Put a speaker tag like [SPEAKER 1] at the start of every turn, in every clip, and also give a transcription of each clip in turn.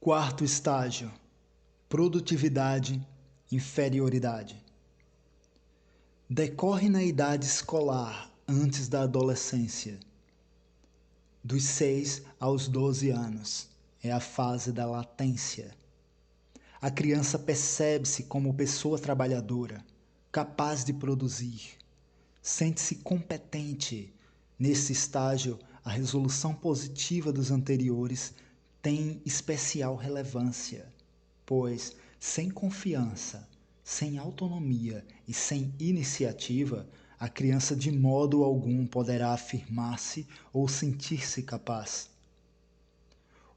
[SPEAKER 1] Quarto estágio: produtividade, inferioridade. Decorre na idade escolar, antes da adolescência. Dos 6 aos 12 anos é a fase da latência. A criança percebe-se como pessoa trabalhadora, capaz de produzir. Sente-se competente. Nesse estágio, a resolução positiva dos anteriores tem especial relevância, pois, sem confiança, sem autonomia e sem iniciativa, a criança de modo algum poderá afirmar-se ou sentir-se capaz.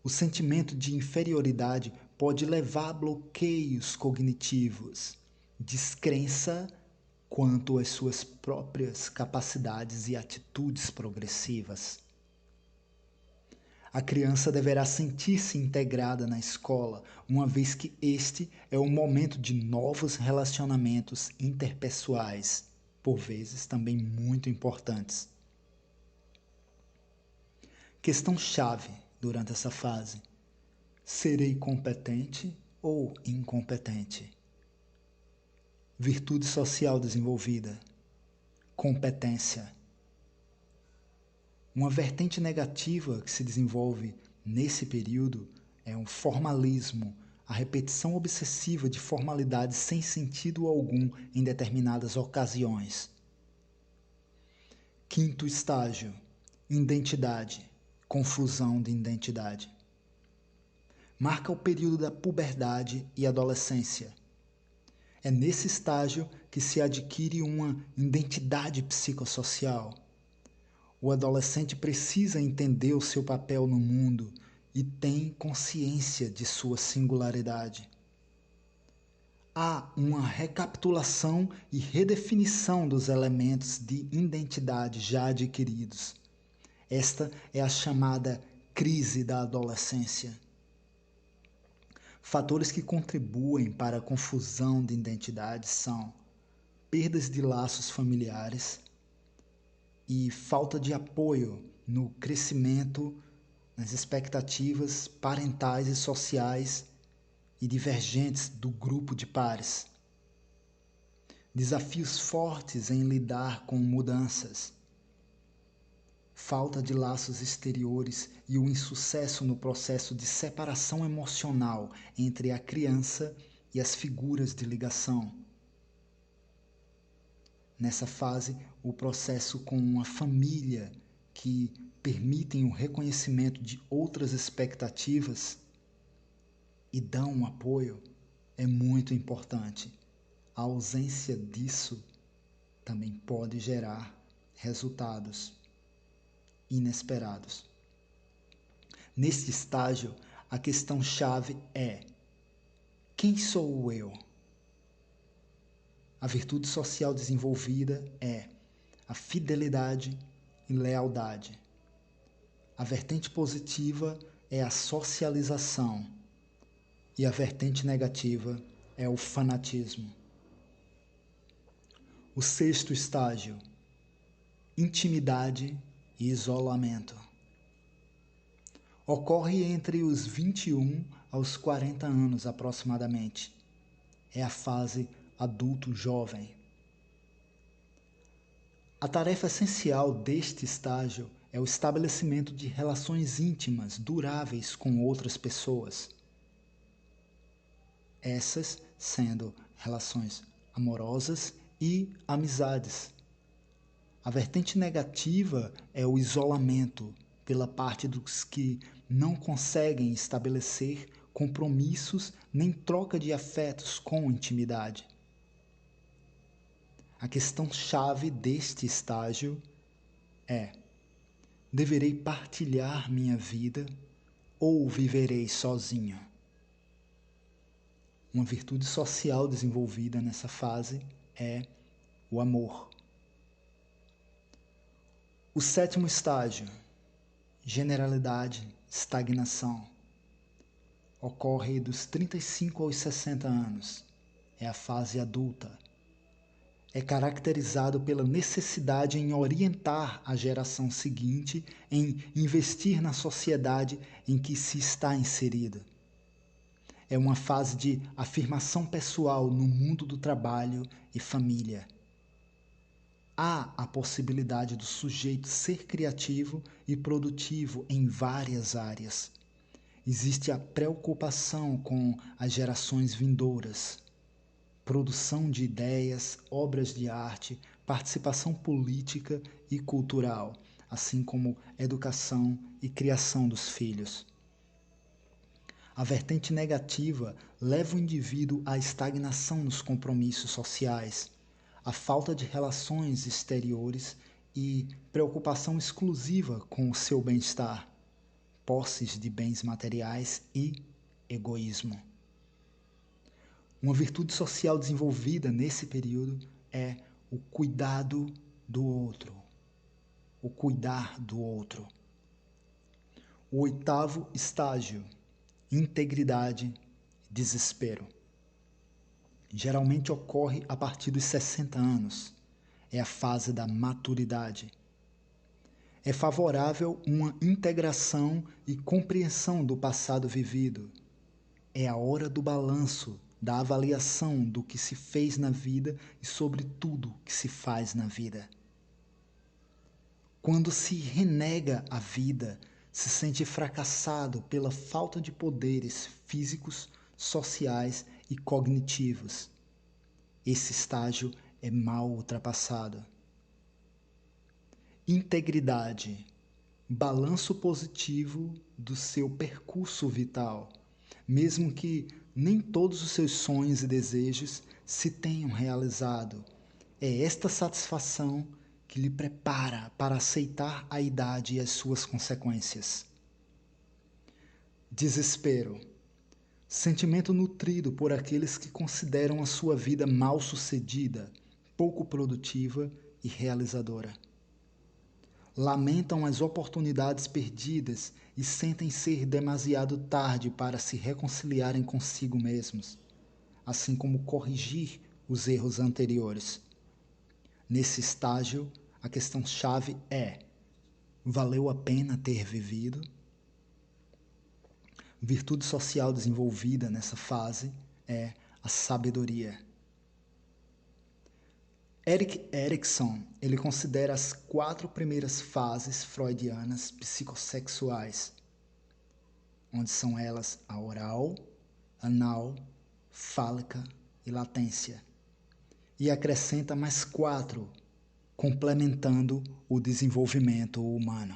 [SPEAKER 1] O sentimento de inferioridade pode levar a bloqueios cognitivos, descrença quanto às suas próprias capacidades e atitudes progressivas. A criança deverá sentir-se integrada na escola, uma vez que este é o momento de novos relacionamentos interpessoais, por vezes também muito importantes. Questão-chave durante essa fase: serei competente ou incompetente? Virtude social desenvolvida, competência. Uma vertente negativa que se desenvolve nesse período é um formalismo, a repetição obsessiva de formalidades sem sentido algum em determinadas ocasiões. Quinto estágio: identidade, confusão de identidade. Marca o período da puberdade e adolescência. É nesse estágio que se adquire uma identidade psicossocial. O adolescente precisa entender o seu papel no mundo e tem consciência de sua singularidade. Há uma recapitulação e redefinição dos elementos de identidade já adquiridos. Esta é a chamada crise da adolescência. Fatores que contribuem para a confusão de identidade são perdas de laços familiares e falta de apoio no crescimento, nas expectativas parentais e sociais e divergentes do grupo de pares. Desafios fortes em lidar com mudanças. Falta de laços exteriores e o insucesso no processo de separação emocional entre a criança e as figuras de ligação. Nessa fase, o processo com uma família que permitem o reconhecimento de outras expectativas e dão um apoio é muito importante. A ausência disso também pode gerar resultados inesperados. Nesse estágio, a questão-chave é: quem sou eu? A virtude social desenvolvida é a fidelidade e lealdade. A vertente positiva é a socialização e a vertente negativa é o fanatismo. O sexto estágio: intimidade e isolamento. Ocorre entre os 21 aos 40 anos aproximadamente. É a fase adulto jovem. A tarefa essencial deste estágio é o estabelecimento de relações íntimas duráveis com outras pessoas. Essas sendo relações amorosas e amizades. A vertente negativa é o isolamento pela parte dos que não conseguem estabelecer compromissos nem troca de afetos com intimidade. A questão-chave deste estágio é: deverei partilhar minha vida ou viverei sozinho? Uma virtude social desenvolvida nessa fase é o amor. O sétimo estágio: generalidade, estagnação. Ocorre dos 35 aos 60 anos. É a fase adulta. É caracterizado pela necessidade em orientar a geração seguinte em investir na sociedade em que se está inserida. é uma fase de afirmação pessoal no mundo do trabalho e família. Há a possibilidade do sujeito ser criativo e produtivo em várias áreas. Existe a preocupação com as gerações vindouras, produção de ideias, obras de arte, participação política e cultural, assim como educação e criação dos filhos. A vertente negativa leva o indivíduo à estagnação nos compromissos sociais, à falta de relações exteriores e preocupação exclusiva com o seu bem-estar, posses de bens materiais e egoísmo. Uma virtude social desenvolvida nesse período é o cuidado do outro, o cuidar do outro. O oitavo estágio, integridade, desespero. Geralmente ocorre a partir dos 60 anos. É a fase da maturidade. É favorável uma integração e compreensão do passado vivido. É a hora do balanço, da avaliação do que se fez na vida e sobre tudo que se faz na vida. Quando se renega a vida, se sente fracassado pela falta de poderes físicos, sociais e cognitivos. Esse estágio é mal ultrapassado. Integridade, balanço positivo do seu percurso vital, mesmo que nem todos os seus sonhos e desejos se tenham realizado. É esta satisfação que lhe prepara para aceitar a idade e as suas consequências. Desespero, sentimento nutrido por aqueles que consideram a sua vida mal sucedida, pouco produtiva e realizadora. Lamentam as oportunidades perdidas e sentem ser demasiado tarde para se reconciliarem consigo mesmos, assim como corrigir os erros anteriores. Nesse estágio, a questão-chave é: valeu a pena ter vivido? Virtude social desenvolvida nessa fase é a sabedoria. Erik Erikson, ele considera as 4 primeiras fases freudianas psicossexuais, onde são elas a oral, anal, fálica e latência, e acrescenta mais 4, complementando o desenvolvimento humano.